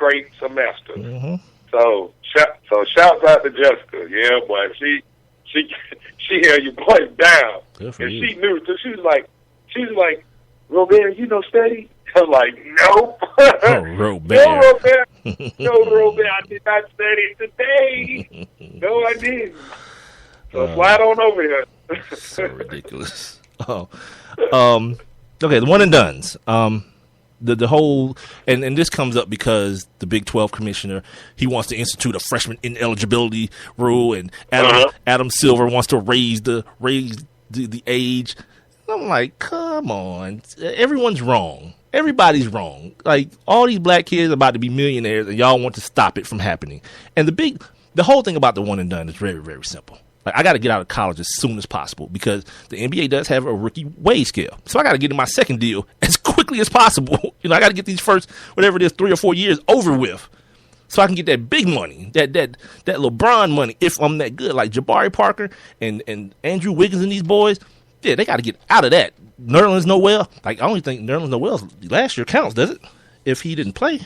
straight semesters. Mm-hmm. So shouts out to Jessica. Yeah, boy, she held your boys down, and you. she knew. So she was like, Robert, you know study? I'm like, nope. Oh, Robert. No, Robert. No, Robert, I did not study today. No, I didn't. So slide on over here. So ridiculous. Oh, okay, the one and dones. The whole and this comes up because the Big 12 commissioner, he wants to institute a freshman ineligibility rule, and Adam Silver wants to raise the age. I'm like, come on, everyone's wrong. Everybody's wrong. Like, all these black kids are about to be millionaires, and y'all want to stop it from happening. And the whole thing about the one and done is very, very simple. Like, I got to get out of college as soon as possible because the NBA does have a rookie wage scale. So I got to get in my second deal as quickly as possible. You know, I got to get these first, whatever it is, 3 or 4 years over with so I can get that big money, that LeBron money, if I'm that good. Like Jabari Parker and Andrew Wiggins and these boys, yeah, they got to get out of that. Nerlens Noel, like, I only think Nerlens Noel's last year counts, does it? If he didn't play.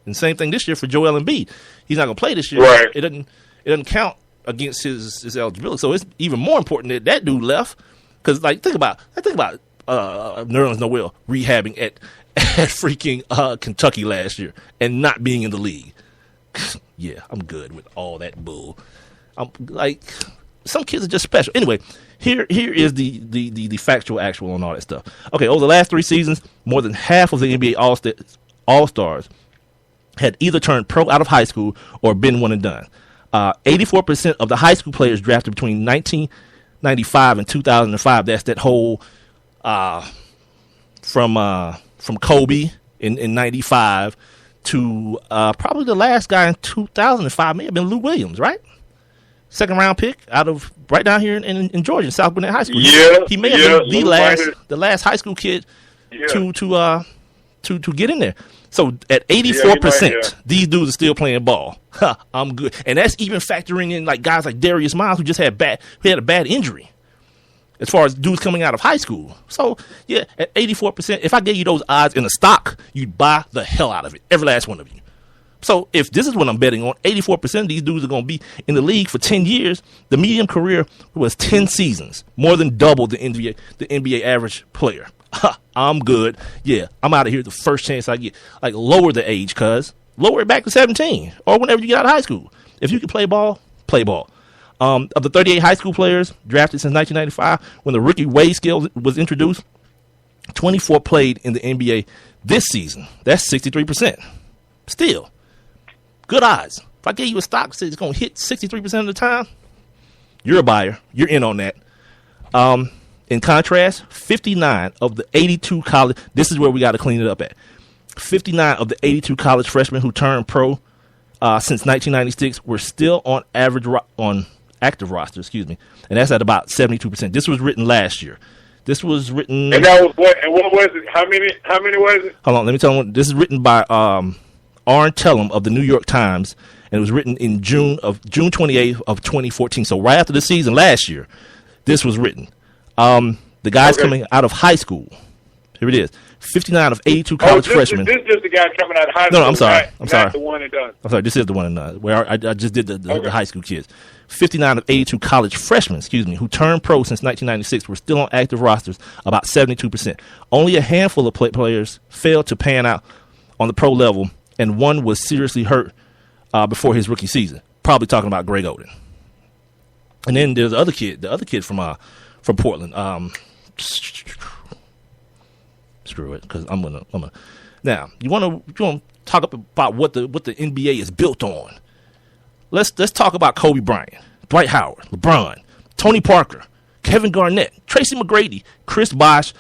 And same thing this year for Joel Embiid. He's not going to play this year. Right. It doesn't count against his eligibility. So it's even more important that dude left. Because, like, think about Nerlens Noel rehabbing at freaking Kentucky last year and not being in the league. Yeah, I'm good with all that bull. I'm like, some kids are just special. Anyway, here is the factual actual on all that stuff. Okay, over the last 3 seasons, more than half of the NBA All-Stars had either turned pro out of high school or been one and done. 84% of the high school players drafted between 1995 and 2005. That's that whole from Kobe in 95 to probably the last guy in 2005 may have been Lou Williams, right? Second round pick out of right down here in Georgia, in South Gwinnett High School. Yeah, he may have been the last high school kid to get in there. So at 84%, these dudes are still playing ball. I'm good, and that's even factoring in like guys like Darius Miles who just had a bad injury. As far as dudes coming out of high school. So, yeah, at 84%, if I gave you those odds in a stock, you'd buy the hell out of it. Every last one of you. So, if this is what I'm betting on, 84% of these dudes are going to be in the league for 10 years. The median career was 10 seasons, more than double the NBA average player. I'm good. Yeah, I'm out of here the first chance I get. Like, lower the age, cuz. Lower it back to 17 or whenever you get out of high school. If you can play ball, play ball. Of the 38 high school players drafted since 1995, when the rookie wage scale was introduced, 24 played in the NBA this season. That's 63%. Still, good odds. If I gave you a stock that says it's going to hit 63% of the time, you're a buyer. You're in on that. In contrast, 59 of the 82 college, this is where we got to clean it up at. 59 of the 82 college freshmen who turned pro since 1996 were still on average on active roster, and that's at about 72%. This was written last year. This was written, and that was what? And what was it? How many was it? Hold on, let me tell you. This is written by Arn Tellem of the New York Times, and it was written in June 28th of 2014. So right after the season last year, this was written. The guys coming out of high school. Here it is. 59 of 82 college freshmen. This is just the guy coming out of high school. No, I'm sorry. I'm sorry. The one and done. I'm sorry. This is the one and done. Where I just did the high school kids. 59 of 82 college freshmen, who turned pro since 1996 were still on active rosters, about 72%. Only a handful of players failed to pan out on the pro level, and one was seriously hurt before his rookie season. Probably talking about Greg Oden. And then there's the other kid from Portland. Screw it, because I'm gonna. Now, you want to talk about what the NBA is built on. Let's talk about Kobe Bryant, Dwight Howard, LeBron, Tony Parker, Kevin Garnett, Tracy McGrady, Chris Bosh,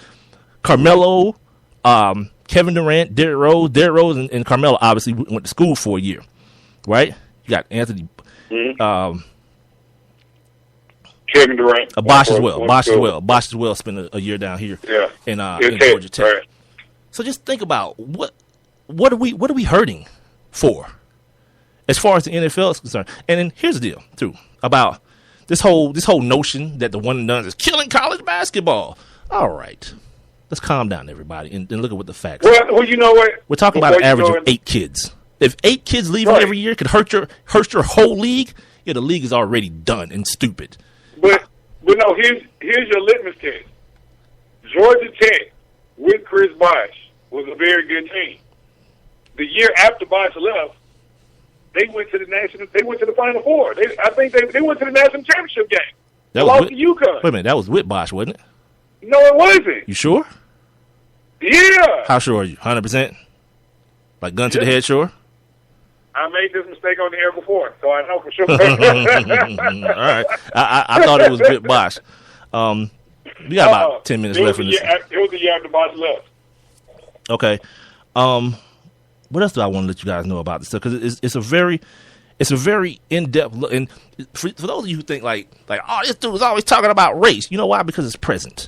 Carmelo, Kevin Durant, Derrick Rose, and Carmelo obviously went to school for a year, right? You got Anthony, Kevin Durant, Bosh as well. Bosh as well spent a year down here in Georgia Tech. Right. So just think about what are we hurting for, as far as the NFL is concerned. And then here's the deal too about this whole notion that the one and done is killing college basketball. All right, let's calm down, everybody, and look at what the facts are. Well, you know what? We're talking about an average of 8 kids If 8 kids leaving every year could hurt your whole league, yeah, the league is already done and stupid. But no, here's your litmus test. Georgia Tech with Chris Bosh was a very good team. The year after Bosh left, they went to the Final Four. I think they went to the national championship game. They lost to UConn. Wait a minute, that was with Bosh, wasn't it? No, it wasn't. You sure? Yeah. How sure are you? 100%? Like gun to the head, sure? I made this mistake on the air before, so I know for sure. All right. I thought it was with Bosh. We got about 10 minutes left in this. It was the year after Bosh left. Okay. What else do I want to let you guys know about this stuff? Because it's a very in-depth look. And for those of you who think like, oh, this dude is always talking about race. You know why? Because it's present.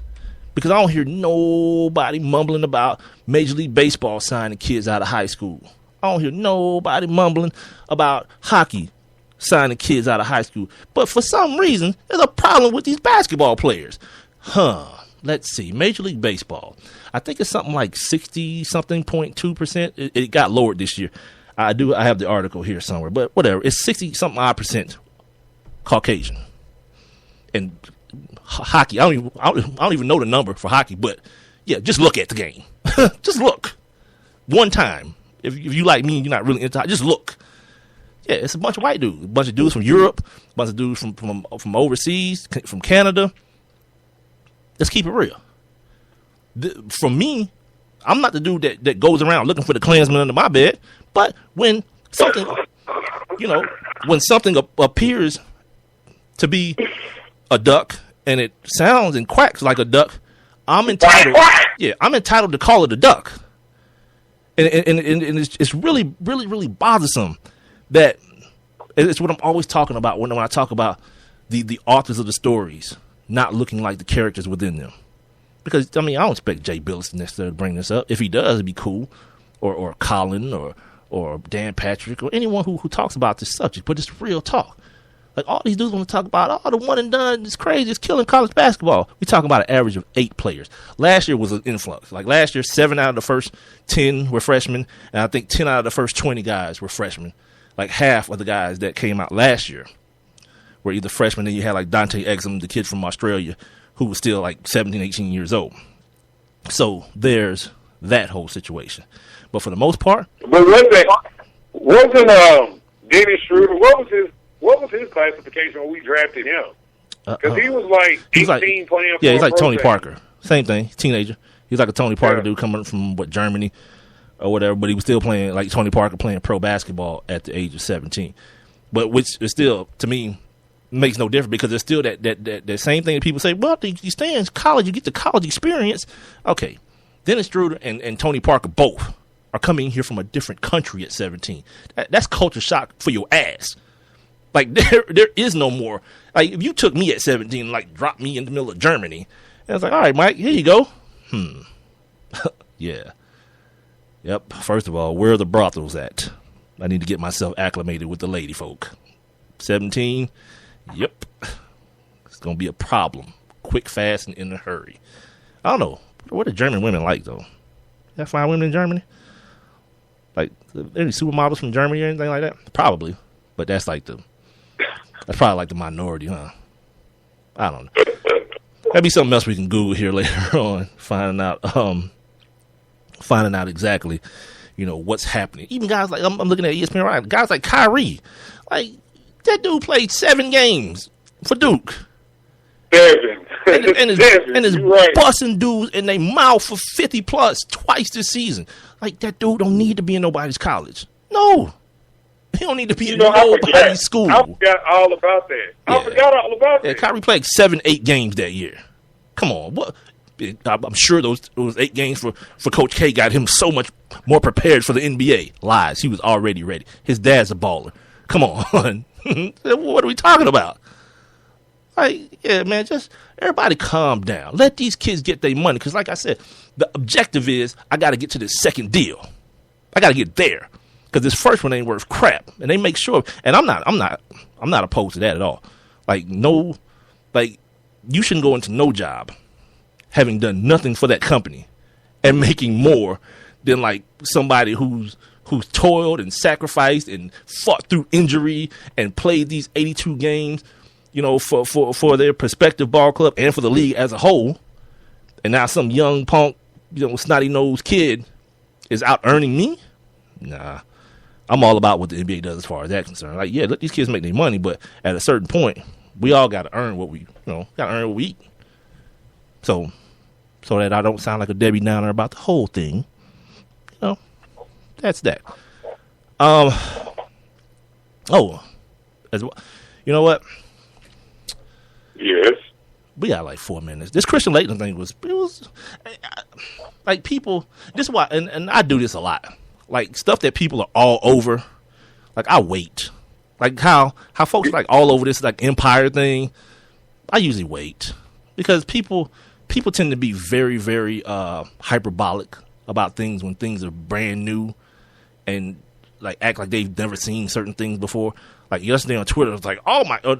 Because I don't hear nobody mumbling about Major League Baseball signing kids out of high school. I don't hear nobody mumbling about hockey signing kids out of high school. But for some reason, there's a problem with these basketball players. Let's see. Major League Baseball. I think it's something like 60-something 0.2%. It got lowered this year. I have the article here somewhere. But whatever. It's 60-something odd percent Caucasian. And hockey, I don't even know the number for hockey. But, yeah, just look at the game. Just look. One time. If you like me and you're not really into hockey, just look. Yeah, it's a bunch of white dudes. A bunch of dudes from Europe. A bunch of dudes from overseas, from Canada. Let's keep it real. For me, I'm not the dude that goes around looking for the Klansman under my bed. But when something, appears to be a duck and it sounds and quacks like a duck, I'm entitled to call it a duck. And it's really, really, really bothersome that it's what I'm always talking about when I talk about the authors of the stories not looking like the characters within them. Because, I mean, I don't expect Jay Billis necessarily to bring this up. If he does, it'd be cool. Or Colin or Dan Patrick or anyone who talks about this subject. But it's real talk. Like, all these dudes want to talk about, the one and done is crazy. It's killing college basketball. We're talking about an average of 8 players. Last year was an influx. Like, last year, 7 out of the first 10 were freshmen. And I think 10 out of the first 20 guys were freshmen. Like, half of the guys that came out last year were either freshmen. Then you had, like, Dante Exum, the kid from Australia, who was still, like, 17, 18 years old. So there's that whole situation. But for the most part. But wasn't Dennis Schroeder, what was his classification when we drafted him? Because he was like 18 playing for he's like Tony Parker. Same thing, teenager. He's like a Tony Parker dude coming from, Germany or whatever, but he was still playing like Tony Parker, playing pro basketball at the age of 17. But which is still, to me, makes no difference because there's still that same thing that people say, well, you stay in college, you get the college experience. Okay, Dennis Schroeder and Tony Parker both are coming here from a different country at 17. That's culture shock for your ass. Like, there is no more. Like, if you took me at 17 and, like, dropped me in the middle of Germany, and I was like, all right, Mike, here you go. Yeah. Yep. First of all, where are the brothels at? I need to get myself acclimated with the lady folk. 17, yep. It's going to be a problem. Quick, fast, and in a hurry. I don't know. What are German women like, though? You find women in Germany? Like, any supermodels from Germany or anything like that? Probably. But that's probably like the minority, huh? I don't know. That'd be something else we can Google here later on, finding out exactly, what's happening. Even guys like, I'm looking at ESPN right now, guys like Kyrie. Like, that dude played 7 games for Duke. 7. And is right. busting dudes in their mouth for 50 plus twice this season. Like, that dude don't need to be in nobody's college. No. He don't need to be in nobody's school. I forgot all about that. Yeah, Kyrie played 7-8 games that year. Come on. What? I'm sure those 8 games for Coach K got him so much more prepared for the NBA. Lies. He was already ready. His dad's a baller. Come on. What are we talking about? Like, yeah, man, just everybody calm down. Let these kids get their money. Because like I said, the objective is I got to get to this second deal. I got to get there. Because this first one ain't worth crap. And they make sure. And I'm not opposed to that at all. Like, no, like, you shouldn't go into no job having done nothing for that company and making more than like somebody who's who's toiled and sacrificed and fought through injury and played these 82 games, you know, for their prospective ball club and for the league as a whole. And now some young punk, you know, snotty-nosed kid is out earning me? Nah. I'm all about what the NBA does as far as that's concerned. Like, yeah, let these kids make their money, but at a certain point, we all got to earn what we, eat. So that I don't sound like a Debbie Downer about the whole thing, you know, that's that. As well, you know what? Yes. We got like 4 minutes. This Christian Laettner thing was like people. This is why, and I do this a lot. Like stuff that people are all over. Like I wait. Like how folks are like all over this like empire thing. I usually wait because people tend to be very, very hyperbolic about things when things are brand new and like act like they've never seen certain things before. Like yesterday on Twitter, it was like,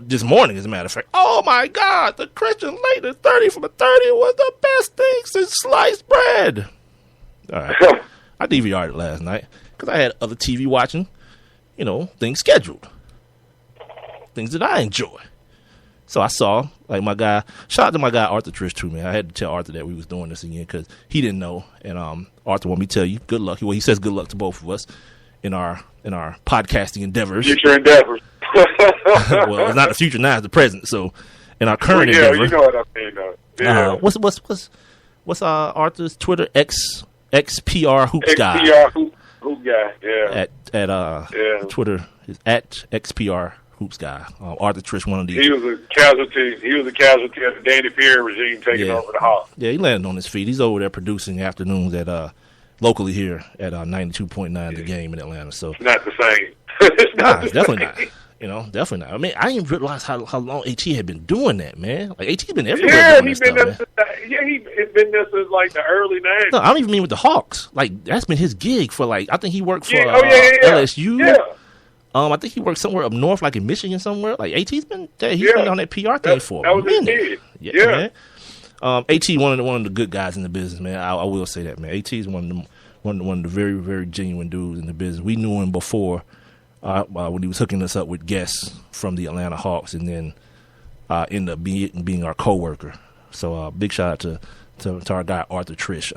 this morning, as a matter of fact, oh my God, the Christian Laettner 30 from a 30 was the best thing since sliced bread. All right. I DVR'd it last night because I had other TV watching, you know, things scheduled. Things that I enjoy. So I saw, like my guy, shout out to my guy Arthur Trish too, man. I had to tell Arthur that we was doing this again because he didn't know. And Arthur wanted me to tell you, good luck. Well, he says good luck to both of us in our podcasting endeavors. Future endeavors. Well, it's not the future now; it's the present. So, in our current endeavor, you know what I mean. Yeah. What's Arthur's Twitter? XPR Hoops Guy. XPR Hoop Guy. Yeah. At Twitter is at XPR Hoops Guy. Arthur Trish, one of these. He was a casualty. of the Danny Pierre regime taking over the Hawks. Yeah, he landed on his feet. He's over there producing afternoons at locally here at 92.9 The Game in Atlanta. So it's not the same. it's definitely not. You know, definitely not. I mean, I didn't realize how long AT had been doing that, man. Like AT's been everywhere. Yeah, he's been there since like the early 90s. No, I don't even mean with the Hawks. Like that's been his gig for like I think he worked for LSU. Yeah. I think he worked somewhere up north, like in Michigan somewhere. Like AT's been been on that PR thing for a minute. Yeah, man. AT one of the good guys in the business, man. I will say that, man. AT is one of the very, very genuine dudes in the business. We knew him before. When he was hooking us up with guests from the Atlanta Hawks, and then ended up being our coworker. So big shout out to our guy Arthur Trish.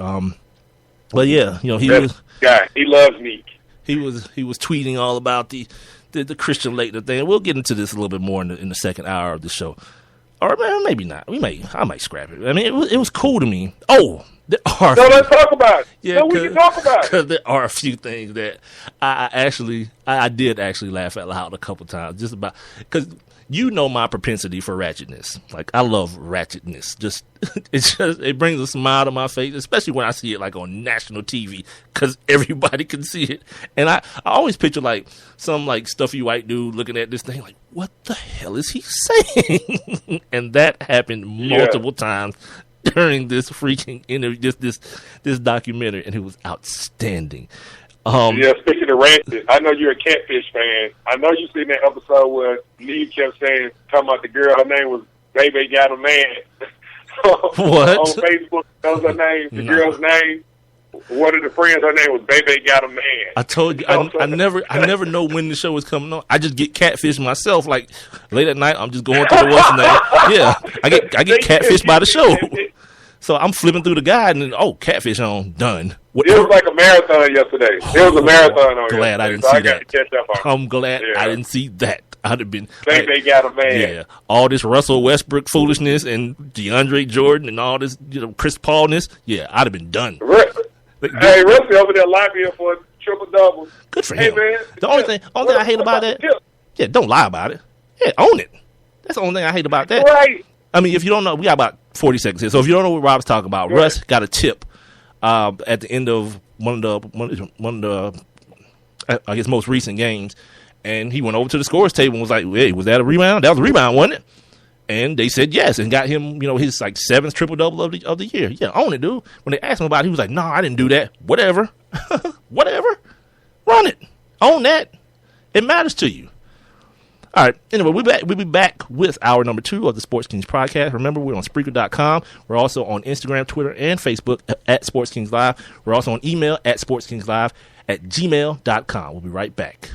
But yeah, you know he loves Meek. He was tweeting all about the Christian Laettner thing. We'll get into this a little bit more in the second hour of the show, or maybe not. I might scrap it. I mean, it was cool to me. Oh. Let's talk about it. Yeah, we can talk about it. Because there are a few things that I did actually laugh out loud a couple times, just about because you know my propensity for ratchetness. Like I love ratchetness. It brings a smile to my face, especially when I see it like on national TV because everybody can see it. And I always picture like some like stuffy white dude looking at this thing like, what the hell is he saying? And that happened multiple times during this freaking interview, this documentary, and it was outstanding. Speaking of ranches, I know you're a Catfish fan. I know you seen that episode where Neve kept talking about the girl. Her name was Baby Got a Man. What? On Facebook, that was her name. The girl's name. One of the friends, her name was Baby Got a Man. I told you, I never know when the show is coming on. I just get catfish myself. Like late at night, I'm just going through the what's name. Yeah, I get catfished by the show. So I'm flipping through the guide and catfish on, done. It was like a marathon yesterday. It was a marathon on glad I didn't see that. I'm glad I didn't see that. I'd have been. They got a man. Yeah, all this Russell Westbrook foolishness and DeAndre Jordan and all this, Chris Paulness. Yeah, I'd have been done. Hey, Russell over there lobbying for a triple double. Good for him. Man, the only thing I hate about that. Yeah, don't lie about it. Yeah, own it. That's the only thing I hate about that. Right. I mean, if you don't know, we got about 40 seconds here. So if you don't know what Rob's talking about, right. Russ got a tip at the end of one of the I guess most recent games, and he went over to the scores table and was like, "Hey, was that a rebound? That was a rebound, wasn't it?" And they said yes, and got him, his like 7th triple double of the year. Yeah, own it, dude. When they asked him about it, he was like, "No, I didn't do that. Whatever, whatever. Run it. Own that. It matters to you." All right. Anyway, we'll be back with hour number 2 of the Sports Kings podcast. Remember, we're on Spreaker.com. We're also on Instagram, Twitter, and Facebook at Sports Kings Live. We're also on email at sportskingslive at gmail.com. We'll be right back.